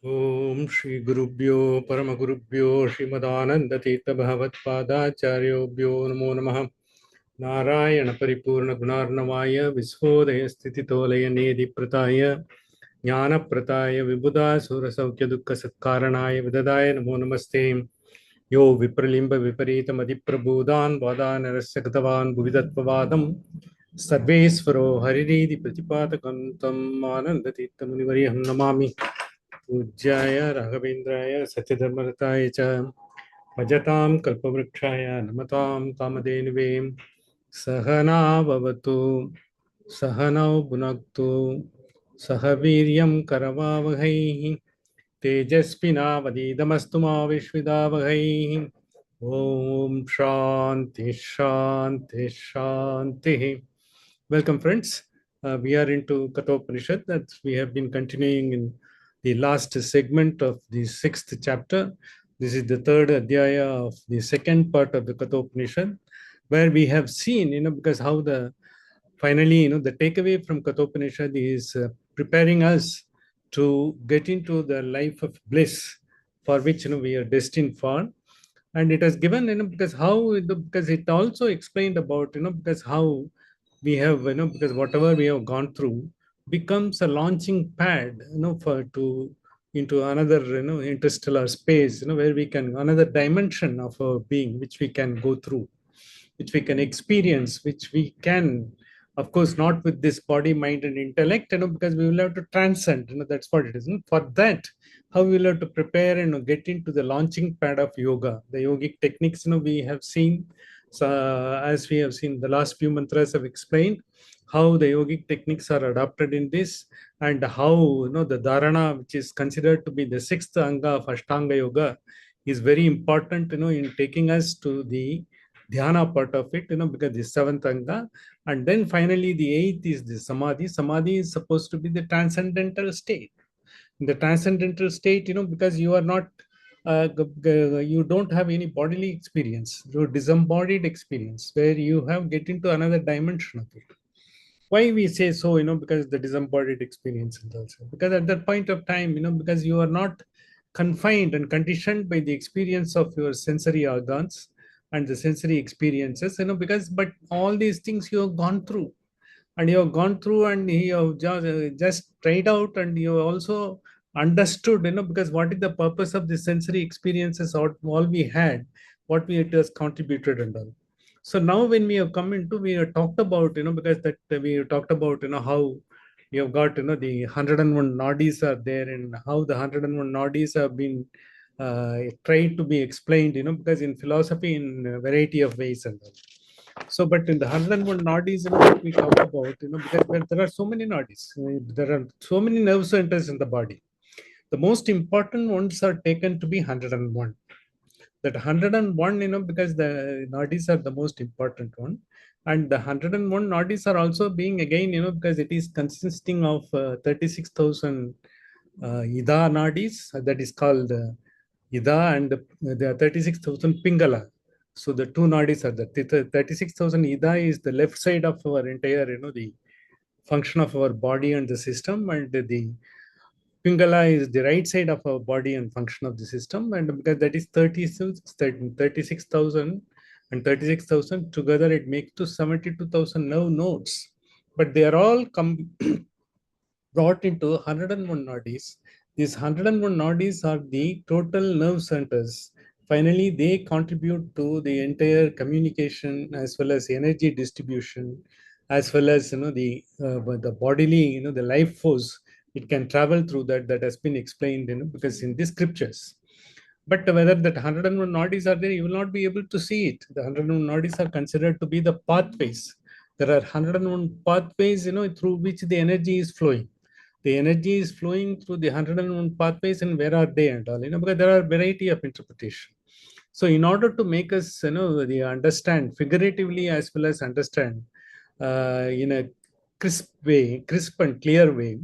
Om Shri Gurubhyo Paramagurubhyo Srimadananda Tirtha Bhagavatpadacharya Namo Namaha Narayana Paripurna Gunarnavaya Visvodaya Stititolaya Nedi Prataya Jnana Prataya Vibhuda Surasaukya Dukkha Satkaranaya Vidadaya Namo Namaste Yo Vipralimba Viparita Madiprabhudan Vadan Rasakatavan Bhuvidatpavadam Sarvesvaro Hariridi Pratipatakam Tam Ananda Tirtha Munivariyam Namami पूज्याय राघवेन्द्राय सत्यधर्मरताय च भजतां कल्पवृक्षाय नमतां कामधेनुवे सहना भवतु सहनौ भुनक्तु सह वीर्यं करवावहैः तेजस्विनावधीतमस्तु मा विश्वदावहैः ॐ शान्ति शान्ति शान्तिः. Welcome friends. We are into Kathopanishad that we have been continuing in the last segment of the sixth chapter. This is the third adhyaya of the second part of the Kathopanishad, where we have seen, because how the finally, the takeaway from Kathopanishad is preparing us to get into the life of bliss for which we are destined for. And it has given, because how, because it also explained about, because how we have, because whatever we have gone through becomes a launching pad, for to into another, interstellar space, where we can another dimension of our being, which we can go through, which we can experience, which we can, of course, not with this body, mind, and intellect, because we will have to transcend. That's what it is. For that, how we will have to prepare and get into the launching pad of yoga, the yogic techniques. We have seen, so as we have seen, the last few mantras have explained how the yogic techniques are adopted in this, and how the dharana, which is considered to be the sixth anga of Ashtanga yoga, is very important. In taking us to the dhyana part of it, because the seventh anga, and then finally the eighth is the samadhi. Samadhi is supposed to be the transcendental state. In the transcendental state, because you are not, you don't have any bodily experience, you disembodied experience, where you have get into another dimension of it. Why we say so, because the disembodied experience is also, because at that point of time, because you are not confined and conditioned by the experience of your sensory organs and the sensory experiences, because but all these things you have gone through, and you have gone through, and you have just tried out, and you also understood, because what is the purpose of the sensory experiences, all we had, what we it has contributed and all. So now when we have come into, we have talked about, because that we have talked about, how you have got, the 101 nadis are there, and how the 101 nadis have been tried to be explained, because in philosophy in a variety of ways and all. So, but in the 101 nadis, what we talk about, because there are so many nadis, there are so many nerve centers in the body. The most important ones are taken to be 101. That 101, because the nadis are the most important one. And the 101 nadis are also being again, because it is consisting of 36,000 Ida nadis, that is called Ida, and there are 36,000 Pingala. So the two nadis are the 36,000 Ida is the left side of our entire, the function of our body and the system, and the Pingala is the right side of our body and function of the system, and because that is 36,000 and 36,000 together, it makes to 72,000 nerve nodes. But they are all brought into 101 nadis. These 101 nadis are the total nerve centers. Finally, they contribute to the entire communication as well as energy distribution, as well as the bodily, the life force. It can travel through that. That has been explained, because in the scriptures. But whether that 101 nadis are there, you will not be able to see it. The 101 nadis are considered to be the pathways. There are 101 pathways, through which the energy is flowing. The energy is flowing through the 101 pathways, and where are they and all, because there are variety of interpretation. So in order to make us, the understand figuratively as well as understand in a crisp and clear way,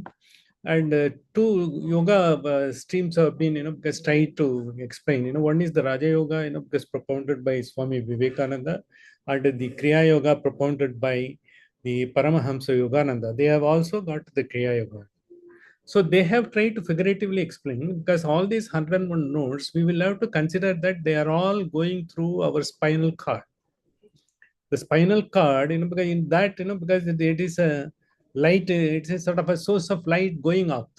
and two yoga streams have been, because tried to explain. One is the Raja Yoga, because propounded by Swami Vivekananda, and the Kriya Yoga propounded by the Paramahamsa Yogananda. They have also got the Kriya Yoga. So they have tried to figuratively explain, because all these 101 nodes, we will have to consider that they are all going through our spinal cord. The spinal cord, because in that, because it is a light, it's a sort of a source of light going up.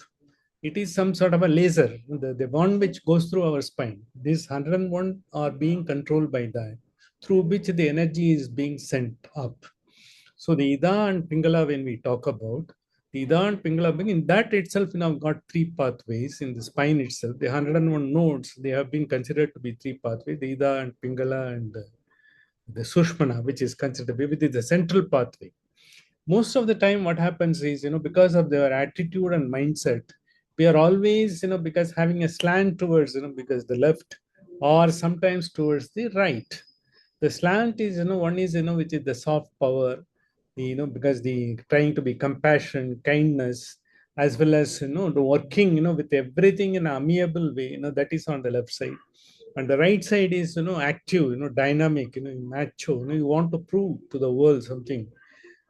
It is some sort of a laser, the one which goes through our spine. These 101 are being controlled by that, through which the energy is being sent up. So the Ida and Pingala, when we talk about the Ida and Pingala, in that itself, got three pathways in the spine itself. The 101 nodes, they have been considered to be three pathways: the Ida and Pingala and the Sushmana, which is considered to be the central pathway. Most of the time, what happens is, because of their attitude and mindset, we are always, because having a slant towards, because the left, or sometimes towards the right. The slant is, one is, which is the soft power, because the trying to be compassion, kindness, as well as, the working, with everything in an amiable way, that is on the left side. And the right side is, active, dynamic, macho, you want to prove to the world something.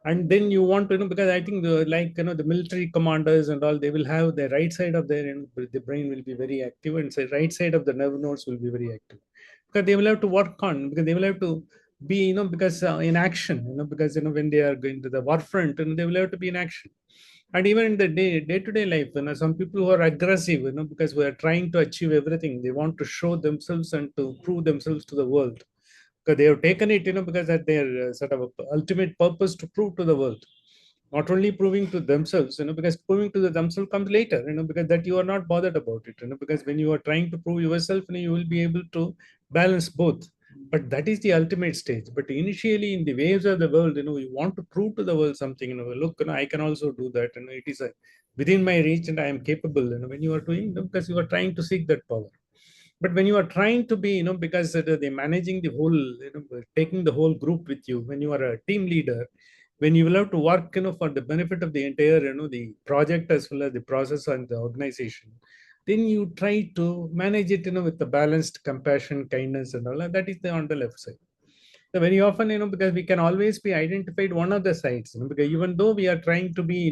And then you want to, because I think the military commanders and all, they will have the right side of their, the brain will be very active, and the right side of the nerve nodes will be very active, because they will have to work on, because they will have to be, because in action, because when they are going to the war front, and they will have to be in action. And even in the day-to-day life, some people who are aggressive, because we are trying to achieve everything, they want to show themselves and to prove themselves to the world, because they have taken it, because that their sort of ultimate purpose to prove to the world. Not only proving to themselves, because proving to themselves comes later, because that you are not bothered about it, because when you are trying to prove yourself, you will be able to balance both. But that is the ultimate stage. But initially, in the waves of the world, you want to prove to the world something, look, I can also do that, it is within my reach, and I am capable, when you are doing, because you are trying to seek that power. But when you are trying to be, because they managing the whole, taking the whole group with you, when you are a team leader, when you will have to work, for the benefit of the entire, the project as well as the process and the organization, then you try to manage it, with the balanced compassion, kindness, and all that is on the left side. So very often, because we can always be identified one of the sides, because even though we are trying to be,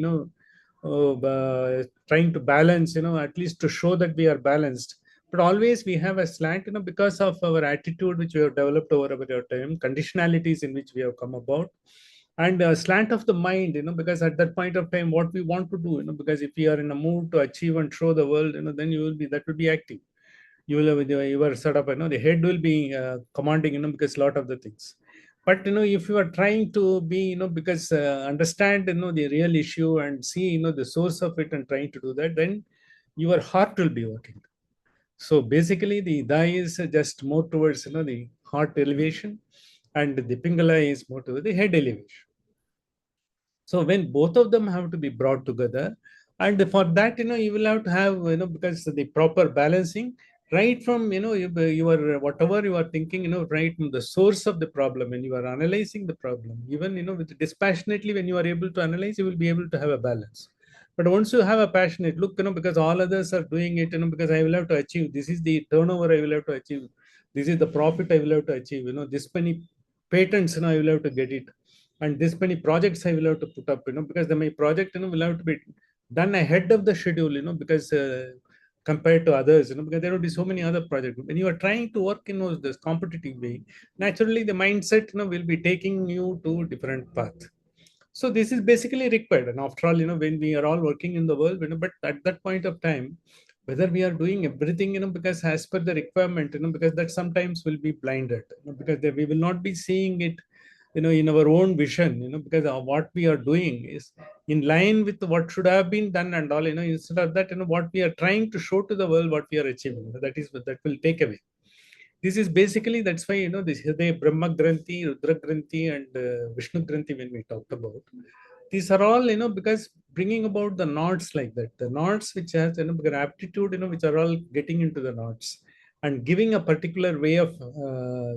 trying to balance, at least to show that we are balanced, but always we have a slant, because of our attitude, which we have developed over our time, conditionalities in which we have come about, and a slant of the mind, because at that point of time, what we want to do, because if we are in a mood to achieve and show the world, then you will be, that will be active. You will have your sort of, the head will be commanding, because a lot of the things. But if you are trying to be, because understand, the real issue, and see, the source of it, and trying to do that, then your heart will be working. So basically, the Ida is just more towards, the heart elevation, and the Pingala is more towards the head elevation. So when both of them have to be brought together, and for that, you will have to have, because the proper balancing, right from, your whatever you are thinking, right from the source of the problem, when you are analyzing the problem, even, with dispassionately, when you are able to analyze, you will be able to have a balance. But once you have a passionate look, because all others are doing it, because I will have to achieve, this is the turnover I will have to achieve, this is the profit I will have to achieve, this many patents, I will have to get it, and this many projects I will have to put up, because my project, will have to be done ahead of the schedule, because compared to others, because there will be so many other projects. When you are trying to work in this competitive way, naturally the mindset, will be taking you to different path. So this is basically required. And after all, when we are all working in the world, but at that point of time, whether we are doing everything, because as per the requirement, because that sometimes will be blinded, because we will not be seeing it, in our own vision, because what we are doing is in line with what should have been done and all, instead of that, what we are trying to show to the world, what we are achieving, that is, that will take away. This is basically, that's why, this Hriday, Brahma Granthi, Rudra Granthi, and Vishnu Granthi, when we talked about, these are all, because bringing about the knots like that, the knots which has, because aptitude, which are all getting into the knots and giving a particular way of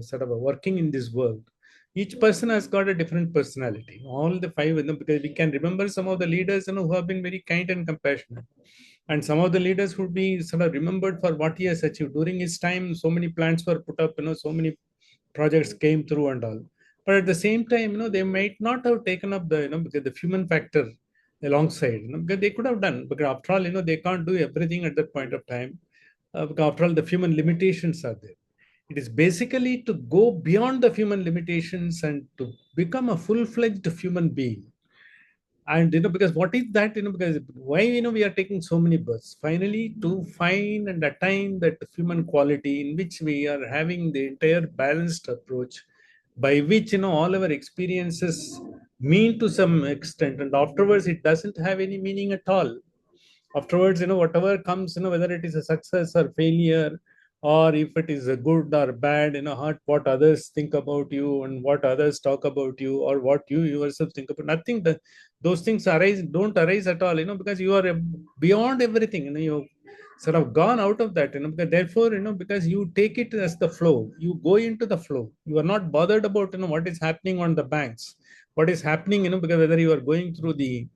sort of working in this world. Each person has got a different personality. All the five, because we can remember some of the leaders, who have been very kind and compassionate, and some of the leaders would be sort of remembered for what he has achieved during his time. So many plants were put up, so many projects came through and all. But at the same time, they might not have taken up the, because the human factor, alongside, because they could have done, because after all, they can't do everything at that point of time. Because after all, the human limitations are there. It is basically to go beyond the human limitations and to become a full-fledged human being. And because what is that, because why we are taking so many births, finally to find and attain that human quality in which we are having the entire balanced approach, by which all our experiences mean to some extent, and afterwards it doesn't have any meaning at all. Afterwards, whatever comes, whether it is a success or failure, or if it is a good or bad, what others think about you and what others talk about you, or what you yourself think about, nothing, those things don't arise at all, because you are beyond everything, you sort of gone out of that, because therefore, because you take it as the flow, you go into the flow, you are not bothered about what is happening on the banks, what is happening, because whether you are going through the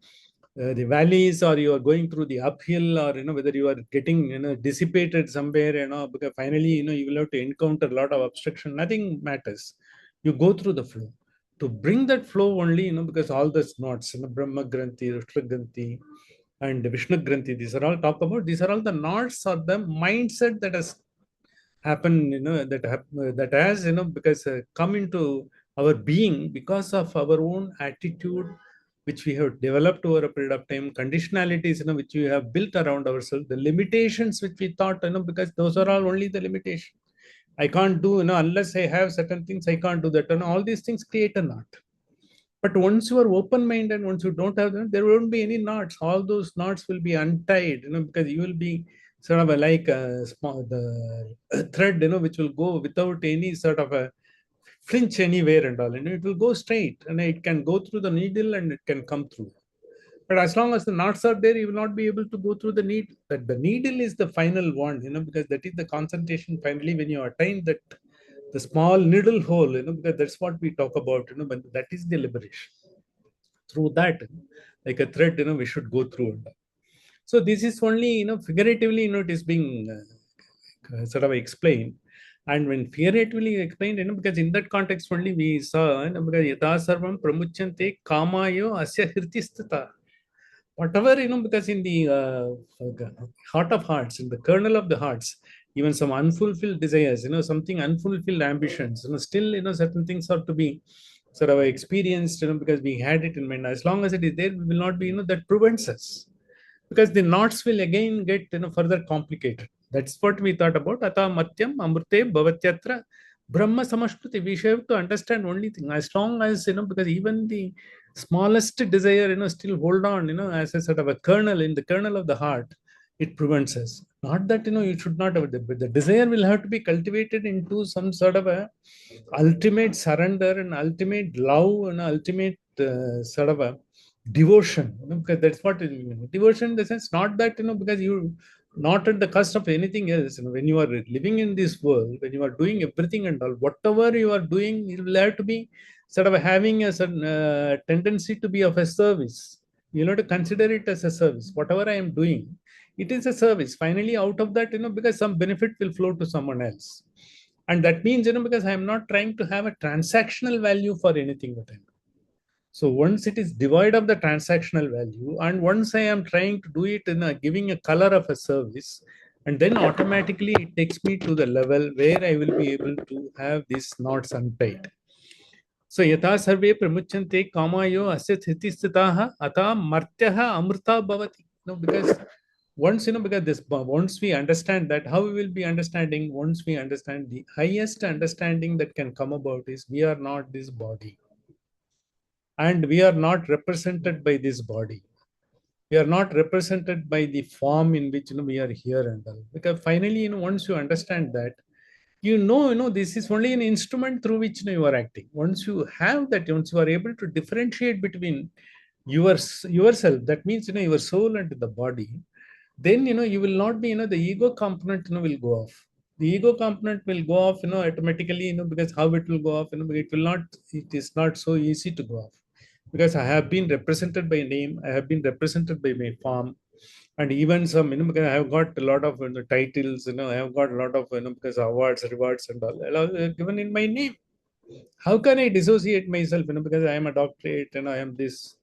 valleys, or you are going through the uphill, or whether you are getting dissipated somewhere, because finally you will have to encounter a lot of obstruction, nothing matters. You go through the flow, to bring that flow only, because all the knots, Brahma Granthi, Rushtra Granthi, and Vishnu Granthi, these are all talk about, these are all the knots or the mindset that has happen, that has, because come into our being because of our own attitude, which we have developed over a period of time, conditionalities, which we have built around ourselves, the limitations which we thought, because those are all only the limitation. I can't do, unless I have certain things, I can't do that, and all these things create a knot. But once you are open minded, once you don't have them, there won't be any knots. All those knots will be untied, because you will be sort of like a small the a thread, which will go without any sort of a flinch anywhere and all. It will go straight, and it can go through the needle and it can come through. But as long as the knots are there, you will not be able to go through the needle. That the needle is the final one, because that is the concentration. Finally, when you attain that, the small needle hole, because that's what we talk about, but that is the liberation. Through that, like a thread, we should go through it. So this is only, figuratively, it is being sort of explained. And when figuratively explained, because in that context only we saw, because yata sarvam pramuchante kamayo asya hirtistata, whatever, because in the heart of hearts, in the kernel of the hearts, even some unfulfilled desires, something unfulfilled ambitions, still, certain things are to be sort of experienced, because we had it in mind. As long as it is there, we will not be, that prevents us, because the knots will again get, further complicated. That's what we thought about. Ata matyam amrute bhavatyatra brahma samashkruti. We have to understand only thing. As long as, because even the smallest desire, still hold on, as a sort of a kernel, in the kernel of the heart, it prevents us. Not that, you should not have it, but the desire will have to be cultivated into some sort of a ultimate surrender and ultimate love and ultimate sort of a devotion, because that's what it means. Devotion in the sense, not that, because you not at the cost of anything else, when you are living in this world, when you are doing everything and all, whatever you are doing, it will have to be sort of having a certain tendency to be of a service. You have to consider it as a service. Whatever I am doing, it is a service. Finally, out of that, because some benefit will flow to someone else. And that means, because I am not trying to have a transactional value for anything that I am. So once it is devoid of the transactional value, and once I am trying to do it in a giving a color of a service, and then automatically it takes me to the level where I will be able to have these knots untied. So yatha sarve pramuchante kamayo asya sthitistitaha ata martyaha amrita bhavati. No, because once, because this, once we understand that, how we will be understanding, once we understand, the highest understanding that can come about is we are not this body, and we are not represented by this body. We are not represented by the form in which, we are here and all. Because finally, once you understand that, this is only an instrument through which, you are acting. Once you have that, once you are able to differentiate between yourself, that means, your soul and the body, then, you will not be, the ego component, will go off. The ego component will go off, automatically, because how it will go off, it will not, it is not so easy to go off, because I have been represented by name, I have been represented by my form, and even some, because I have got a lot of, titles, I have got a lot of, because awards, rewards, and all given in my name. How can I dissociate myself, because I am a doctorate and I am this?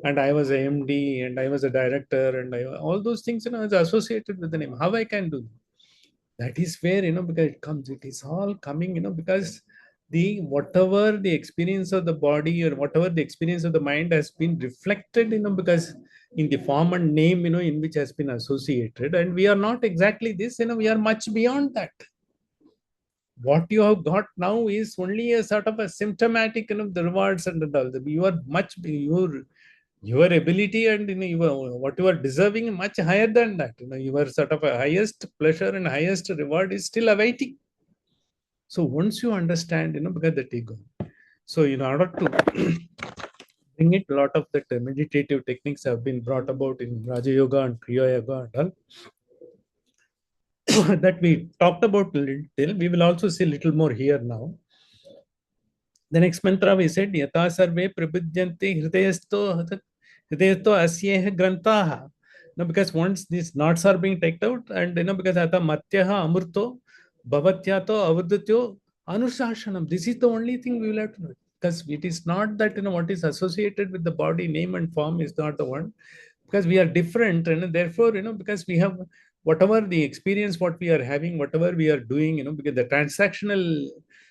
and I was a MD, and I was a director, and all those things, is associated with the name. How I can do that is where, because it is all coming, because the whatever the experience of the body or whatever the experience of the mind has been reflected, because in the form and name, in which has been associated, and we are not exactly this, we are much beyond that. What you have got now is only a sort of a symptomatic, the rewards and all. You are much your ability and what you are deserving much higher than that. Your sort of a highest pleasure and highest reward is still awaiting. So once you understand, because the ego. So in order to bring it, a lot of the meditative techniques have been brought about in Raja Yoga and Kriya Yoga and all that we talked about little. We will also see a little more here now. The next mantra we said, Yata sarve prabhudyanti hridayasto asyeha grantaha. Because once these knots are being taken out, and because ata matyaha amurto bhavatyato avadutyo anusashanam. This is the only thing we will have to know. Because it is not that what is associated with the body, name and form is not the one. Because we are different, and therefore, because we have whatever the experience, what we are having, whatever we are doing, because the transactional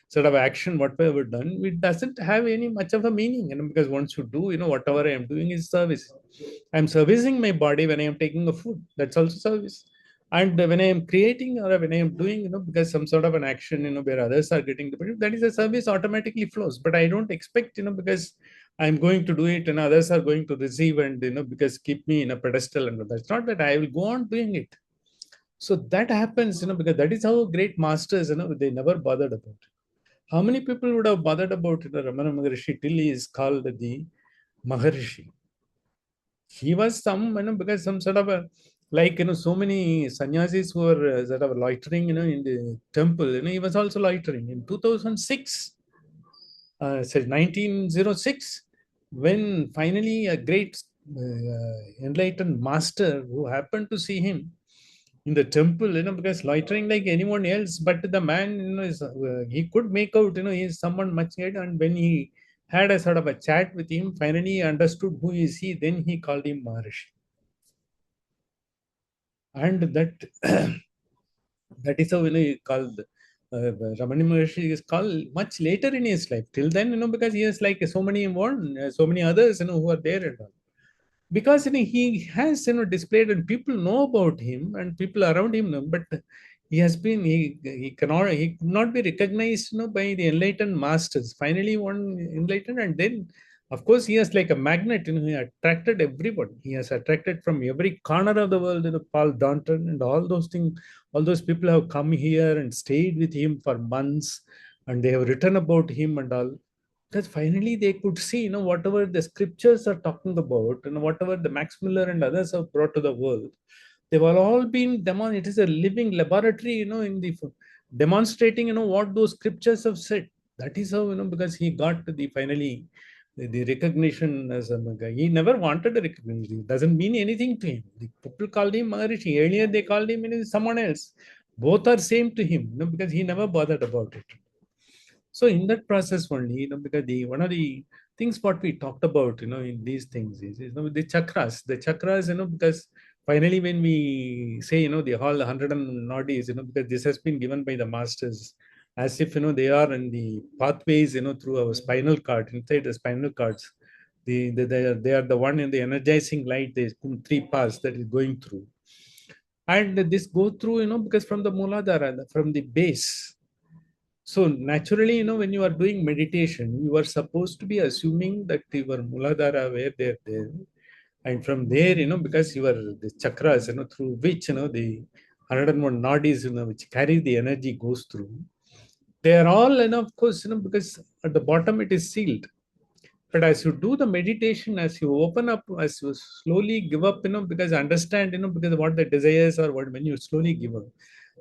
sort of action, whatever we've done, it doesn't have any much of a meaning, because once you do, whatever I am doing is service. I'm servicing my body when I am taking a food. That's also service. And when I am creating or when I am doing, because some sort of an action, where others are getting the benefit, that is a service automatically flows. But I don't expect, because I'm going to do it and others are going to receive and, because keep me in a pedestal. And that's not that I will go on doing it. So that happens, because that is how great masters, they never bothered about it. How many people would have bothered about Ramana Maharshi till he is called the Maharishi? He was some, because some sort of a, like, so many sannyasis who were sort of loitering, in the temple, he was also loitering. In 2006, sorry, 1906, when finally a great enlightened master who happened to see him in the temple, because loitering like anyone else, but the man, he could make out, he is someone much great. And when he had a sort of a chat with him, finally he understood who is he, then he called him Maharishi. And that that is how, he called Ramani Maharshi is called much later in his life. Till then, because he has like so many one, so many others, who are there and all. Because he has displayed and people know about him and people around him know, but he has been he could not be recognized by the enlightened masters. Finally one enlightened, and then of course he has like a magnet, he attracted everyone. He has attracted from every corner of the world, Paul Danton and all those things. All those people have come here and stayed with him for months, and they have written about him and all, because finally they could see, whatever the scriptures are talking about, and whatever the Max Miller and others have brought to the world, they've all been it is a living laboratory, in the demonstrating, what those scriptures have said. That is how, because he got the finally the recognition as a guy. He never wanted a recognition. It doesn't mean anything to him. The people called him Maharishi. Earlier they called him, someone else. Both are same to him, because he never bothered about it. So in that process only, because the one of the things what we talked about, in these things is, the chakras, because finally when we say, the whole 100 and nadis, because this has been given by the masters, as if, they are in the pathways, through our spinal cord, inside the spinal cords. They are the one in the energizing light, the three paths that is going through. And this go through, because from the Muladhara, from the base. So naturally, when you are doing meditation, you are supposed to be assuming that your Muladhara, where they're there. And from there, because you are the chakras, through which, the 101 nadis, which carry the energy goes through. They are all, of course, because at the bottom it is sealed. But as you do the meditation, as you open up, as you slowly give up, because understand, because what the desires are, what when you slowly give up,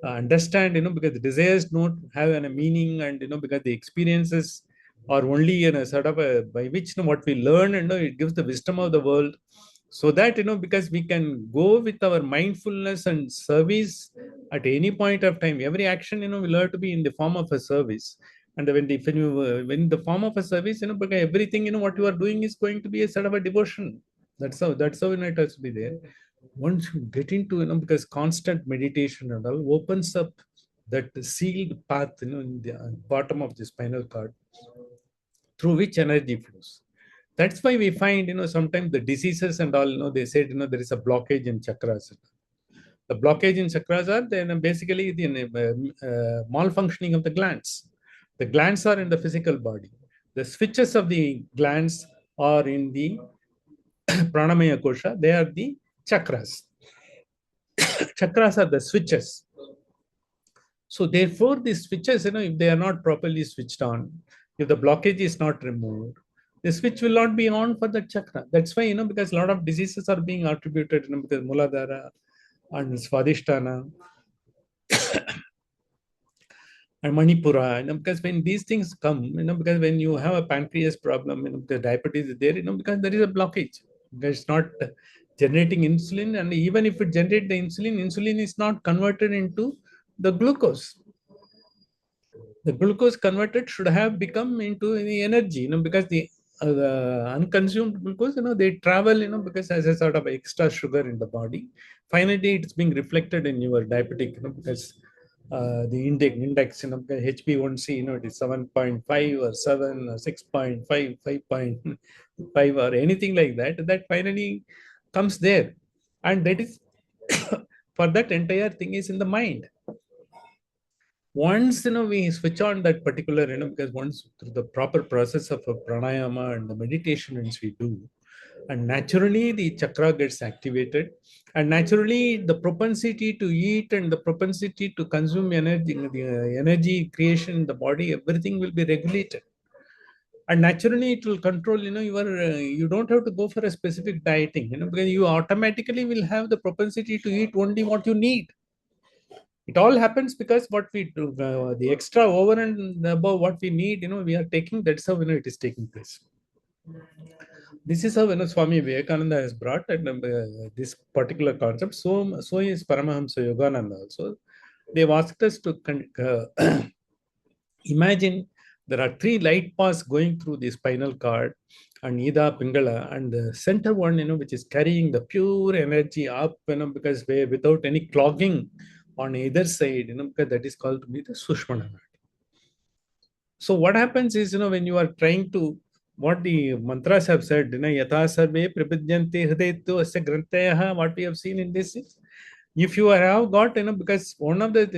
understand, because the desires don't have a meaning, and because the experiences are only in a sort of a by which what we learn, and it gives the wisdom of the world, so that because we can go with our mindfulness and service at any point of time. Every action, we learn to be in the form of a service. And when the form of a service, because everything, what you are doing is going to be a sort of a devotion. That's how it has to be there. Once you get into, because constant meditation and all opens up that sealed path, in the bottom of the spinal cord, through which energy flows. That's why we find, sometimes the diseases and all, they said, there is a blockage in chakras. The blockage in chakras are then basically the malfunctioning of the glands. The glands are in the physical body. The switches of the glands are in the pranamaya kosha. They are the chakras. Chakras are the switches. So therefore, these switches, if they are not properly switched on, if the blockage is not removed, the switch will not be on for the chakra. That's why, because a lot of diseases are being attributed, because Muladhara and Swadhisthana and Manipura, because when these things come, because when you have a pancreas problem, the diabetes is there, because there is a blockage. Because it's not generating insulin, and even if it generates the insulin is not converted into the glucose. The glucose converted should have become into the energy, because the unconsumed glucose, they travel, because as a sort of extra sugar in the body. Finally, it's being reflected in your diabetic, because the index, because HB1C, it is 7.5 or 7 or 6.5, 5.5 or anything like that. That finally comes there, and that is for that entire thing is in the mind. Once we switch on that particular, because once through the proper process of a pranayama and the meditation once we do, and naturally the chakra gets activated, and naturally the propensity to eat and the propensity to consume energy, the energy creation in the body, everything will be regulated, and naturally it will control, your you don't have to go for a specific dieting, because you automatically will have the propensity to eat only what you need. It all happens because what we do, the extra over and above what we need, we are taking. That's how it is taking place. This is how Swami Vivekananda has brought, and this particular concept. So is Paramahamsa Yogananda also. They've asked us to imagine there are three light paths going through the spinal cord and Ida Pingala, and the center one, which is carrying the pure energy up, because without any clogging on either side, because that is called to be the Sushmana. So what happens is, when you are trying to, what the mantras have said, yatha sarve prabhajyanti hridetu asya grantayah, what we have seen in this is, if you have got, because one of if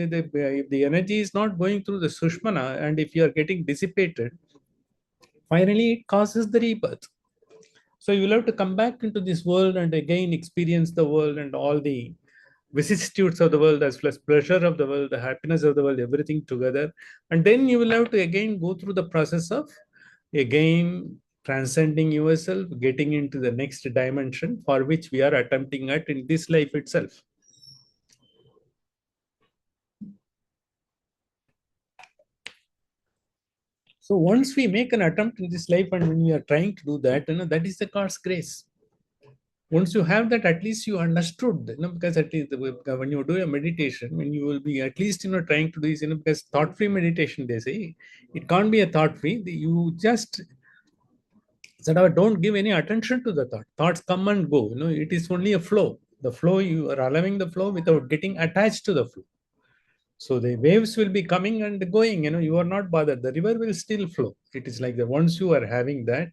the energy is not going through the Sushmana, and if you are getting dissipated, finally it causes the rebirth. So you will have to come back into this world and again experience the world and all the vicissitudes of the world, as well as pleasure of the world, the happiness of the world, everything together. And then you will have to again go through the process of again transcending yourself, getting into the next dimension, for which we are attempting at in this life itself. So once we make an attempt in this life and when we are trying to do that, that is the God's grace. Once you have that, at least you understood, because at least when you do a meditation, when you will be at least, trying to do this, because thought-free meditation, they say, it can't be a thought-free. You just sort of don't give any attention to the thought. Thoughts come and go. It is only a flow. The flow, you are allowing the flow without getting attached to the flow. So the waves will be coming and going. You are not bothered. The river will still flow. It is like that. Once you are having that,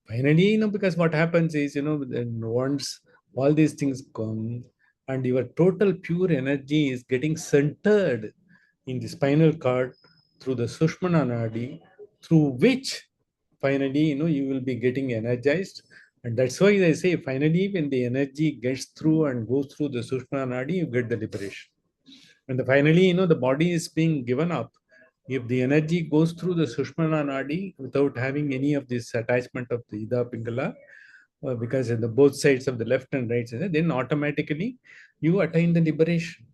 finally, because what happens is, then once all these things come and your total pure energy is getting centered in the spinal cord through the Sushmana Nadi, through which finally, you will be getting energized. And that's why they say, finally, when the energy gets through and goes through the Sushmana Nadi, you get the liberation. And finally, the body is being given up. If the energy goes through the Sushmana Nadi without having any of this attachment of the Ida Pingala, because in the both sides of the left and right side, then automatically you attain the liberation.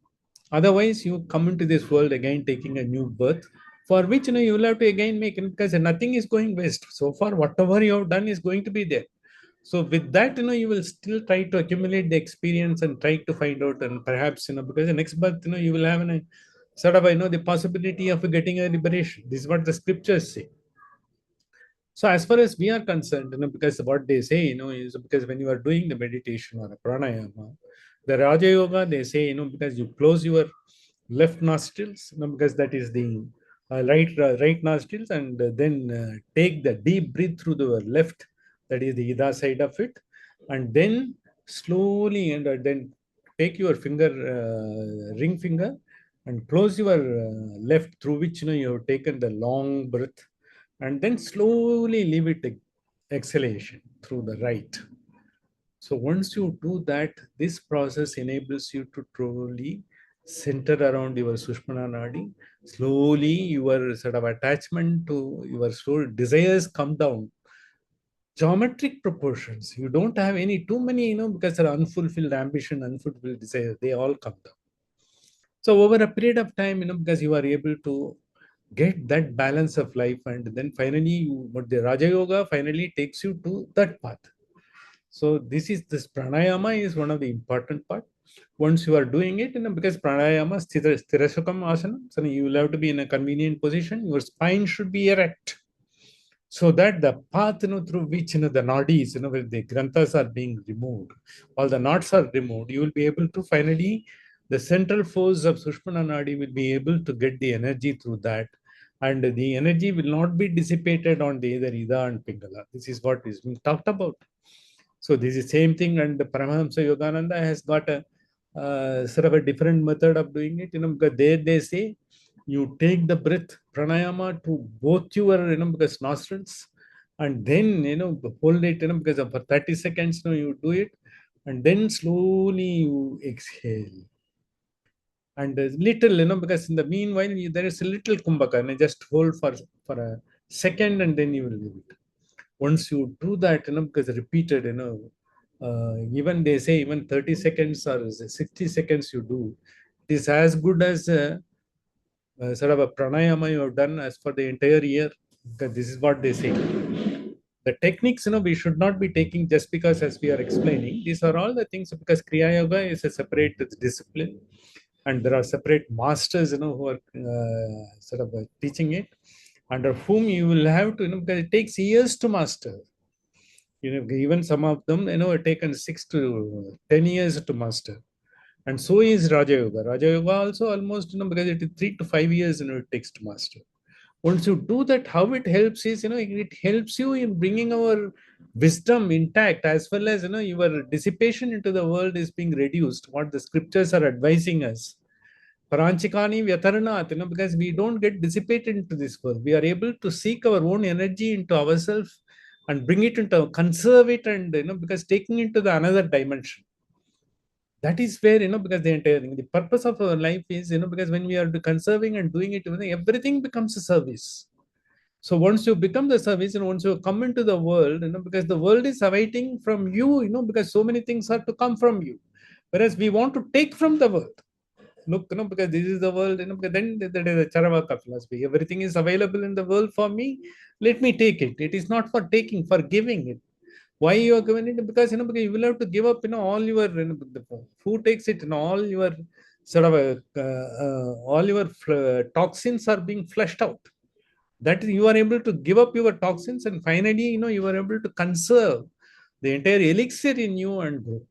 Otherwise, you come into this world again taking a new birth, for which you will have to again make, because nothing is going waste. So far, whatever you have done is going to be there. So with that, you will still try to accumulate the experience and try to find out, and perhaps, because the next birth, you will have a sort of, the possibility of getting a liberation. This is what the scriptures say. So as far as we are concerned, because what they say, is because when you are doing the meditation or a pranayama, the Raja Yoga, they say, because you close your left nostrils, because that is the right nostrils, and then take the deep breath through the left, that is the Ida side of it, and then slowly and then take your finger, ring finger, and close your left, through which you have taken the long breath, and then slowly leave it exhalation through the right. So once you do that, this process enables you to truly center around your Sushmana Nadi. Slowly, your sort of attachment to your soul desires come down. Geometric proportions. You don't have any too many, because there are unfulfilled ambition, unfulfilled desires. They all come down. So over a period of time, because you are able to get that balance of life, and then finally, what the Raja Yoga finally takes you to that path. So this pranayama is one of the important part. Once you are doing it, because pranayama sthirasukam asana, so you will have to be in a convenient position. Your spine should be erect, so that the path through which the nadis, where the granthas are being removed, all the knots are removed, you will be able to finally, the central force of Sushmana Nadi will be able to get the energy through that, and the energy will not be dissipated on the either Ida and Pingala. This is what is being talked about. So this is same thing, and the Paramahamsa Yogananda has got a sort of a different method of doing it. Because there they say you take the breath pranayama to both your because nostrils, and then hold it because for 30 seconds you do it, and then slowly you exhale. And a little because in the meanwhile there is a little kumbhaka, and just hold for a second, and then you will leave it. Once you do that, because repeated, even they say even 30 seconds or 60 seconds you do, it is as good as sort of a pranayama you have done as for the entire year. Because this is what they say. The techniques, we should not be taking just because as we are explaining. These are all the things, because Kriya Yoga is a separate discipline, and there are separate masters, who are sort of teaching it, under whom you will have to, because it takes years to master. Even some of them, it taken 6 to 10 years to master. And so is Raja Yoga. Raja Yoga also almost, because it is 3 to 5 years, it takes to master. Once you do that, how it helps is, it helps you in bringing our wisdom intact, as well as, your dissipation into the world is being reduced. What the scriptures are advising us. Paranchikani Vyataranath, because we don't get dissipated into this world. We are able to seek our own energy into ourselves and bring it into, conserve it, and, because taking it to the another dimension. That is where, because the entire thing, the purpose of our life is, because when we are conserving and doing it, everything becomes a service. So once you become the service, and once you come into the world, because the world is awaiting from you, because so many things are to come from you. Whereas we want to take from the world. Look, because this is the world, because then there is a Charavaka philosophy. Everything is available in the world for me. Let me take it. It is not for taking, for giving it. Why you are giving it? Because because you will have to give up all your who takes it, all your sort of all your toxins are being flushed out. That you are able to give up your toxins, and finally you are able to conserve the entire elixir in you and grow.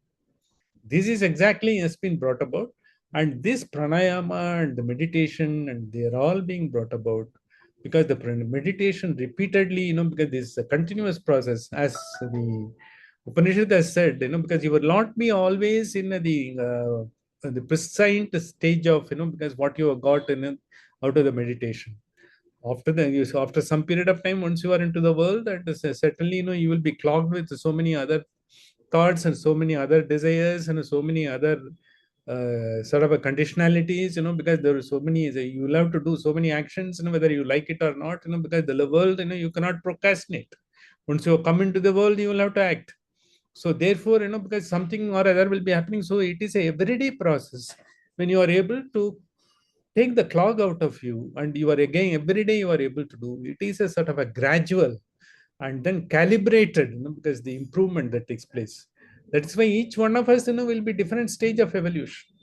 This is exactly has been brought about, and this pranayama and the meditation, and they are all being brought about because the meditation repeatedly, because this is a continuous process, as the Upanishad has said, because you will not be always in the prescient stage of, because what you have got out of the meditation. After some period of time, once you are into the world, and certainly, you will be clogged with so many other thoughts and so many other desires and so many other sort of a conditionalities, because there are so many, you will have to do so many actions, whether you like it or not, because the world, you cannot procrastinate. Once you come into the world, you will have to act. So therefore, because something or other will be happening, so it is a everyday process. When you are able to take the clog out of you, and you are again every day you are able to do, it is a sort of a gradual and then calibrated, because the improvement that takes place. That's why each one of us, will be different stage of evolution.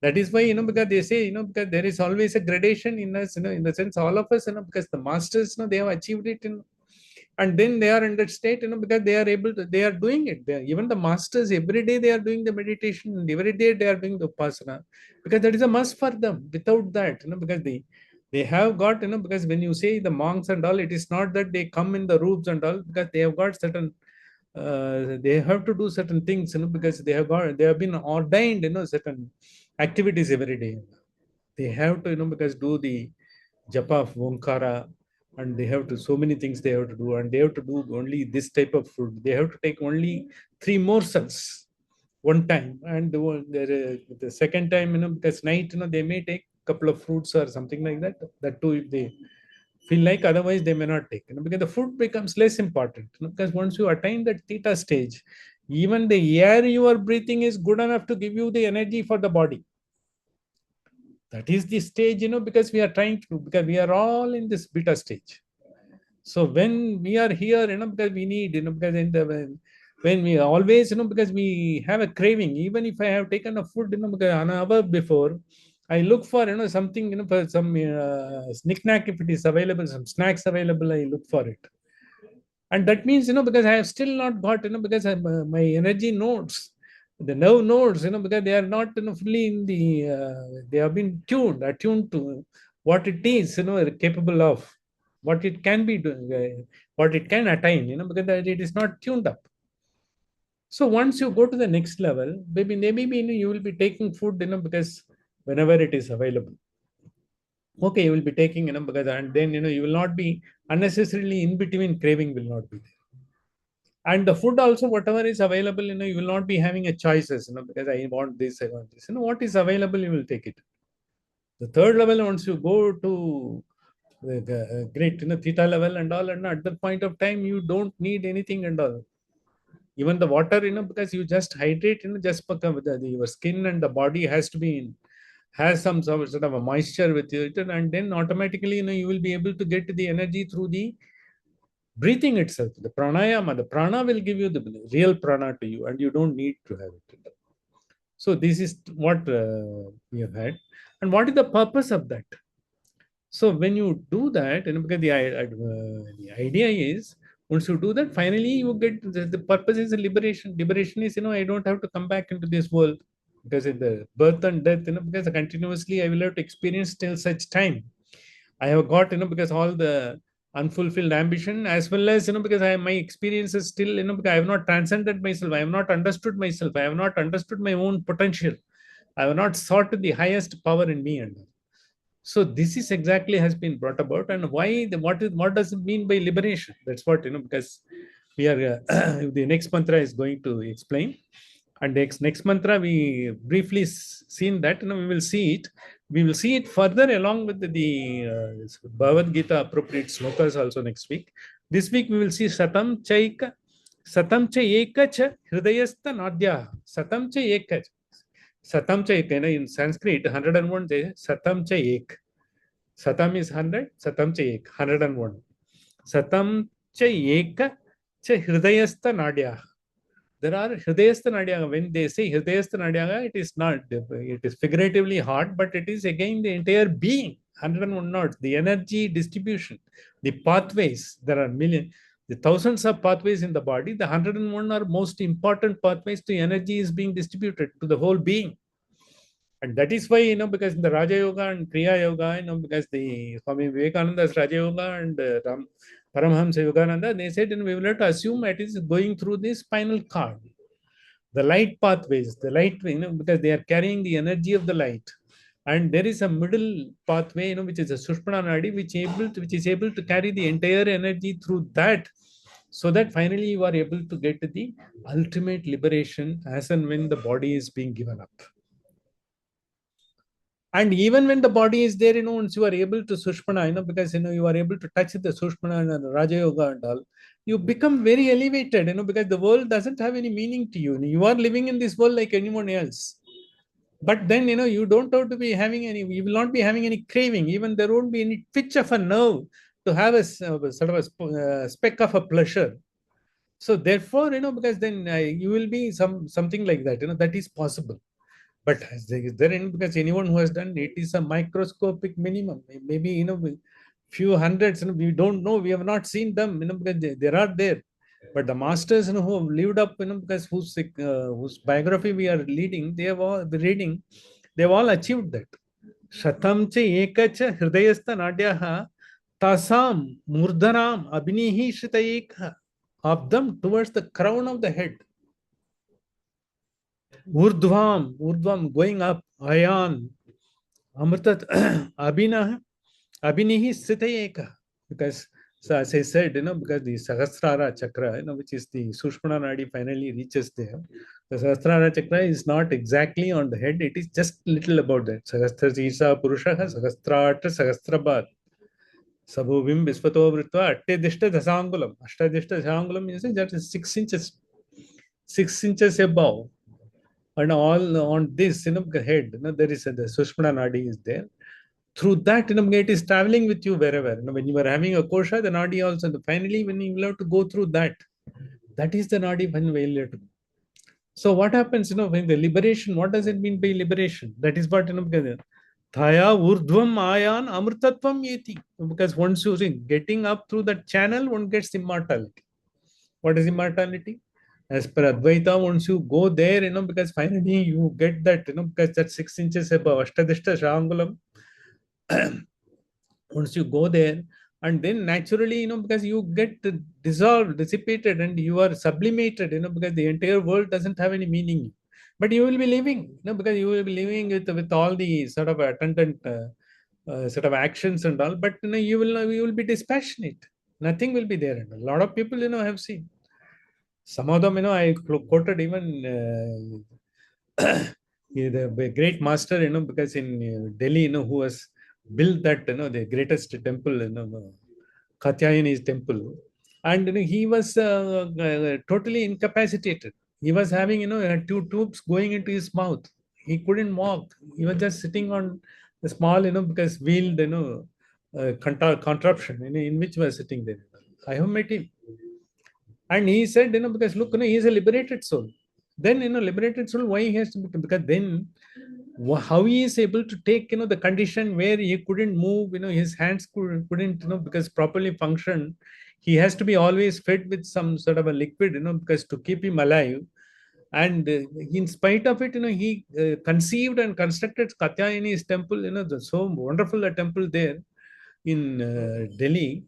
That is why, because they say, because there is always a gradation in us, in the sense all of us, because the masters, they have achieved it, and then they are in that state, because they are able to, they are doing it. Even the masters, every day they are doing the meditation, and every day they are doing the upasana, because that is a must for them. Without that, because they have got, because when you say the monks and all, it is not that they come in the robes and all, because they have got certain, they have to do certain things, because they have been ordained, certain activities every day. They have to, because do the japa of Omkara, and they have to, so many things they have to do, and they have to do only this type of food. They have to take only 3 morsels one time, and the second time, because night, they may take couple of fruits or something like that. That too, if they feel like, otherwise they may not take, because the food becomes less important, because once you attain that theta stage, even the air you are breathing is good enough to give you the energy for the body. That is the stage, because we are trying to, because we are all in this beta stage. So when we are here, because we need, because when we always, because we have a craving, even if I have taken a food, because an hour before, I look for, something, for some knick-knack, if it is available, some snacks available, I look for it. And that means, because I have still not got, because my energy nodes, the nerve nodes, because they are not, fully in the, they have been attuned to what it is, capable of, what it can be doing, what it can attain, because it is not tuned up. So once you go to the next level, maybe you will be taking food, because whenever it is available, okay, you will be taking, because, and then, you will not be unnecessarily in between, craving will not be there. And the food also, whatever is available, you will not be having a choices, because I want this, I want this, what is available, you will take it. The third level, once you go to the great, theta level and all, and at that point of time, you don't need anything and all. Even the water, because you just hydrate, just because your skin and the body has to be in, has some sort of a moisture with it, and then automatically, you will be able to get the energy through the breathing itself. The pranayama, the prana will give you the real prana to you, and you don't need to have it. So this is what we have had. And what is the purpose of that? So when you do that, because the idea is, once you do that, finally you get the purpose is liberation. Liberation is, I don't have to come back into this world, because in the birth and death, because continuously I will have to experience till such time I have got, because all the unfulfilled ambition, as well as, because my experience is still, because I have not transcended myself, I have not understood myself, I have not understood my own potential, I have not sought the highest power in me. And so this is exactly has been brought about. And why, what does it mean by liberation? That's what, because we are, the next mantra is going to explain. And next mantra, we briefly seen that, we will see it. We will see it further along with the Bhagavad Gita appropriate slokas also next week. This week we will see Satam cha eka cha hridayastha nadya. Satam cha eka. Satam cha eka, in Sanskrit, 101 days, Satam cha ek. Satam is 100, Satam cha ek, 101. Satam cha eka cha hridayastha nadya. There are hridayastha nadyaga. When they say hridayastha nadyaga, it is not, it is figuratively hard, but it is again the entire being, 101 knots, the energy distribution, the pathways. There are the thousands of pathways in the body. The 101 are most important pathways to energy is being distributed to the whole being. And that is why, because in the Raja Yoga and Kriya Yoga, because the Swami Vivekananda's Raja Yoga and Paramhamsa Yogananda, they said, we will have to assume it is going through the spinal cord, the light pathways, the light, because they are carrying the energy of the light. And there is a middle pathway, which is a Sushmana Nadi, which is able to carry the entire energy through that, so that finally you are able to get the ultimate liberation as and when the body is being given up. And even when the body is there, once you are able to Sushmana, because, you are able to touch the Sushmana and the Raja Yoga and all, you become very elevated, because the world doesn't have any meaning to you. You are living in this world like anyone else. But then, you don't have to be having any, you will not be having any craving. Even there won't be any twitch of a nerve to have a sort of a speck of a pleasure. So therefore, because then you will be something like that, that is possible. But is there any, because anyone who has done it is a microscopic minimum, maybe, few hundreds, we don't know, we have not seen them, because they are there. But the masters, who have lived up, because whose biography we are leading, they have all reading, they have all achieved that. Shatam cha ekacha hridayastha nadyaha tasam murdanam abhinihi shritayekha. Of them towards the crown of the head. Urdhvam, going up, ayan, amritat, abhinihi sthitayeka. Because, so as I said, because the Sahasrara Chakra, which is the Sushmana Nadi, finally reaches there. The Sahasrara Chakra is not exactly on the head, it is just little about that. Sahasra Sisa Purushaha, Sahasratra Sahasrabhat. Sabhuvim Visvato Vritva, Attadishta Dasangulam. Ashtadishta Dasangulam means that is 6 inches, 6 inches above. And all on this, head, there is the Sushmana Nadi is there. Through that, it is traveling with you wherever. When you are having a kosha, the nadi also. Finally, when you will have to go through that, that is the nadi when we will have to. So what happens, when the liberation, what does it mean by liberation? That is what, Thaya urdhvam ayan amrtatvam yeti. Because once you see, getting up through that channel, one gets immortality. What is immortality? As per Advaita, once you go there, because finally you get that, because that 6 inches above, Ashtadishta Shahangulam, once you go there, and then naturally, because you get dissolved, dissipated, and you are sublimated, because the entire world doesn't have any meaning. But you will be living, because you will be living with all the sort of attendant sort of actions and all, but you will be dispassionate. Nothing will be there. And a lot of people, have seen. Some of them, I quoted even the great master, because in Delhi, who was built that, the greatest temple, Katyayani's temple. And he was totally incapacitated. He was having, two tubes going into his mouth. He couldn't walk. He was just sitting on the small, because wheeled, contraption, in which he was sitting there. I have met him. And he said, because look, he is a liberated soul. Then, liberated soul, why he has to be? Because then, how he is able to take, the condition where he couldn't move, his hands couldn't, because properly function. He has to be always fed with some sort of a liquid, because to keep him alive. And in spite of it, he conceived and constructed Katyayani's temple, so wonderful a temple there in Delhi.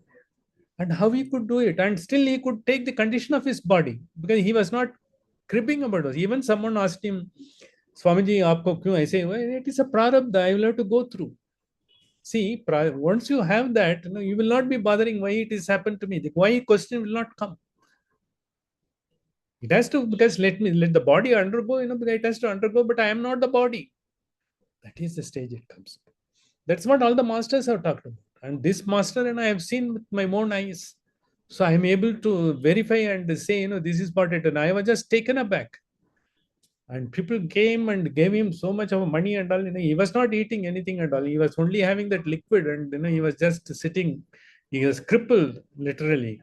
And how he could do it, and still he could take the condition of his body, because he was not cribbing about it. Even someone asked him, Swamiji, aapko kyun aise hua? It is a prarabdha, I will have to go through. See, once you have that, you will not be bothering why it has happened to me. The why question will not come. It has to, because let the body undergo, because it has to undergo, but I am not the body. That is the stage it comes. That's what all the masters have talked about. And this master and I have seen with my own eyes. So I am able to verify and say, this is what it is. And I was just taken aback. And people came and gave him so much of money and all. He was not eating anything at all. He was only having that liquid, and he was just sitting. He was crippled, literally.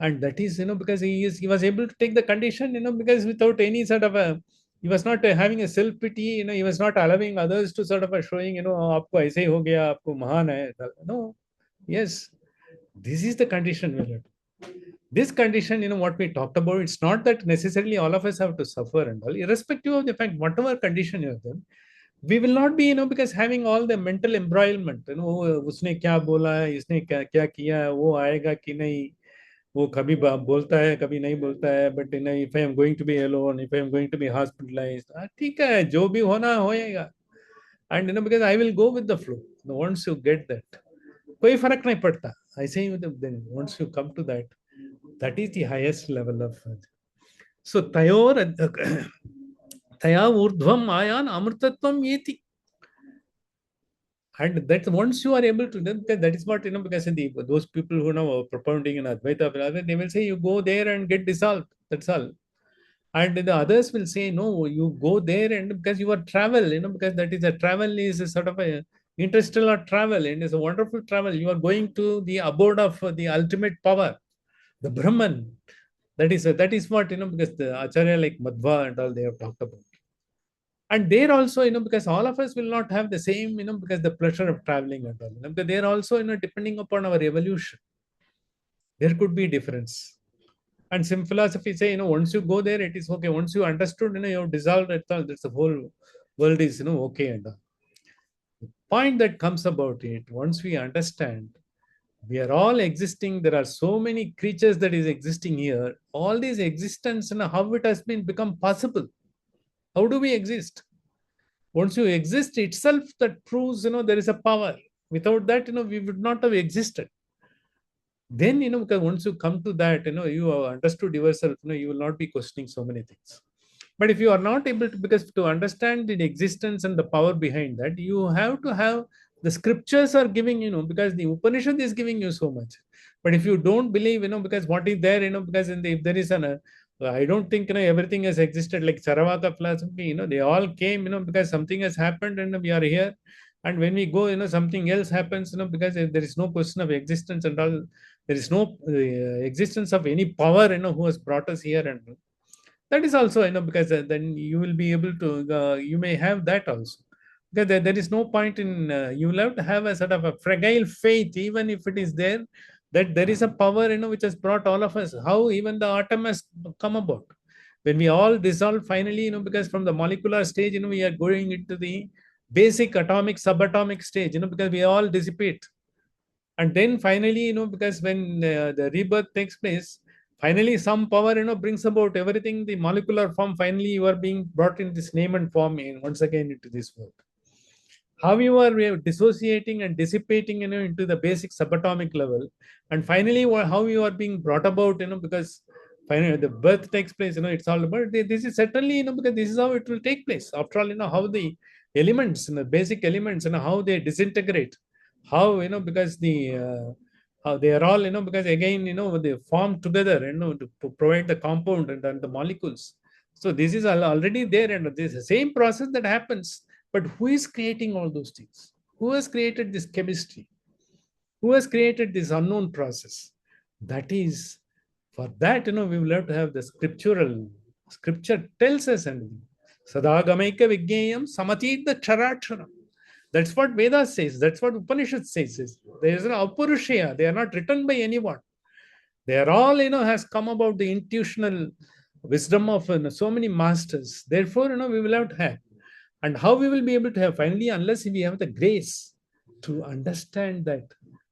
And that is, because he was able to take the condition, because without any sort of a, he was not having a self pity, he was not allowing others to sort of a showing, aapko aise hi ho gaya, aapko mahan hai. No, yes, this is the condition we have. This condition, what we talked about, it's not that necessarily all of us have to suffer and all, irrespective of the fact, whatever condition you have done, we will not be, because having all the mental embroilment, उसने क्या बोला है, इसने क्या क्या किया है, वो आएगा कि नहीं, वो कभी बोलता है, कभी नहीं बोलता है, but if I am going to be alone, if I am going to be hospitalized, ठीक है, जो भी होना होएगा. And because I will go with the flow. Once you get that, कोई फर्क नहीं पड़ता. I say, then once you come to that, that is the highest level of. So tayor taya urdhvam ayan amrtatvam yeti. And that once you are able to, because that is what, because those people who are propounding in Advaita, they will say you go there and get dissolved. That's all. And the others will say, no, you go there and because you are travel, because that is a travel is a sort of a interstellar travel, and it's a wonderful travel. You are going to the abode of the ultimate power, the Brahman. That is what, because the Acharya like Madhva and all, they have talked about. And there also, because all of us will not have the same, because the pleasure of traveling and all, because there also, depending upon our evolution, there could be difference. And some philosophy say, once you go there, it is okay. Once you understood, you have dissolved it all. That's the whole world is, okay. And the point that comes about it, once we understand, we are all existing. There are so many creatures that is existing here. All these existence, how it has been become possible. How do we exist? Once you exist itself, that proves, there is a power. Without that, we would not have existed. Then, because once you come to that, you have understood yourself, you will not be questioning so many things. But if you are not able to, because to understand the existence and the power behind that, you have to have the scriptures are giving, because the Upanishad is giving you so much. But if you don't believe, because what is there, because if there is I don't think, everything has existed like Saravaka philosophy, they all came, because something has happened and we are here. And when we go, something else happens, because there is no question of existence and all, there is no existence of any power, who has brought us here. And that is also, because then you will be able to you may have that also, because there is no point in you will have to have a sort of a fragile faith, even if it is there, that there is a power, which has brought all of us. How even the atom has come about, when we all dissolve finally, because from the molecular stage, we are going into the basic atomic subatomic stage, because we all dissipate. And then finally, because when the rebirth takes place, finally some power, brings about everything, the molecular form. Finally you are being brought in this name and form in, once again into this world. How you are dissociating and dissipating, into the basic subatomic level. And finally how you are being brought about, because finally the birth takes place, it's all about this is certainly, because this is how it will take place. After all, how the elements, basic elements, how they disintegrate, how, because the how they are all, because again, they form together, to provide the compound and the molecules. So this is already there, and this is the same process that happens. But who is creating all those things? Who has created this chemistry? Who has created this unknown process? That is, for that, we will have to have the scriptural. Scripture tells us, and Sadagamaika Vignayam Samatid the Characharam. That's what Vedas says. That's what Upanishad says. There is no Apurushaya. They are not written by anyone. They are all, has come about the intuitional wisdom of so many masters. Therefore, we will have to have. And how we will be able to have finally, unless we have the grace to understand that,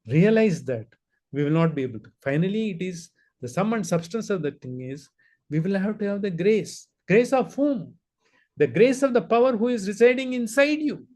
realize that, we will not be able to. Finally, it is the sum and substance of the thing is, we will have to have the grace. Grace of whom? The grace of the power who is residing inside you.